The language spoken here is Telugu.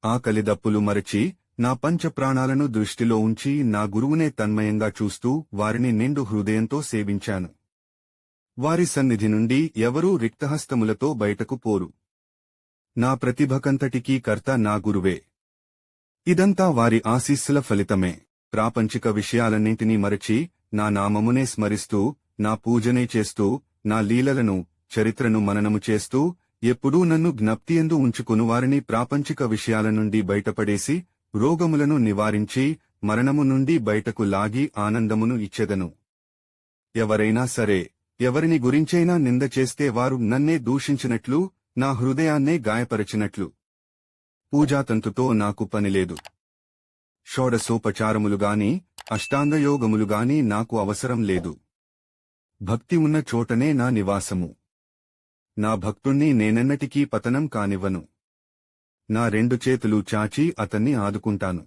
ఆకలిదప్పులు మరచి నా పంచప్రాణాలను దృష్టిలో ఉంచి నా గురువునే తన్మయంగా చూస్తూ వారిని నిండు హృదయంతో సేవించాను. వారి సన్నిధి నుండి ఎవరూ రిక్తహస్తములతో బయటకు పోరు. నా ప్రతిభకంతటికీ కర్త నా గురువే. ఇదంతా వారి ఆశీస్సుల ఫలితమే. ప్రాపంచిక విషయాలన్నింటినీ మరచి నా నామమునే స్మరిస్తూ, నా పూజనే చేస్తూ, నా లీలలను, చరిత్రను మననము చేస్తూ, ఎప్పుడూ నన్ను జ్ఞప్తియందు ఉంచుకుని వారిని ప్రాపంచిక విషయాల నుండి బయటపడేసి, రోగములను నివారించి, మరణము నుండి బయటకు లాగి ఆనందమును ఇచ్చెదను. ఎవరైనా సరే, ఎవరిని గురించైనా నింద చేస్తే వారు నన్నే దూషించినట్లు, నా హృదయాన్నే గాయపరచినట్లు. పూజాతంతుతో నాకు పనిలేదు. షోడశోపచారములుగాని, అష్టాంగయోగములుగాని నాకు అవసరం లేదు. భక్తి ఉన్న చోటనే నా నివాసము. నా భక్తుణ్ణి నేనెన్నటికీ పతనం కానివ్వను. నా రెండు చేతులు చాచి అతన్ని ఆదుకుంటాను.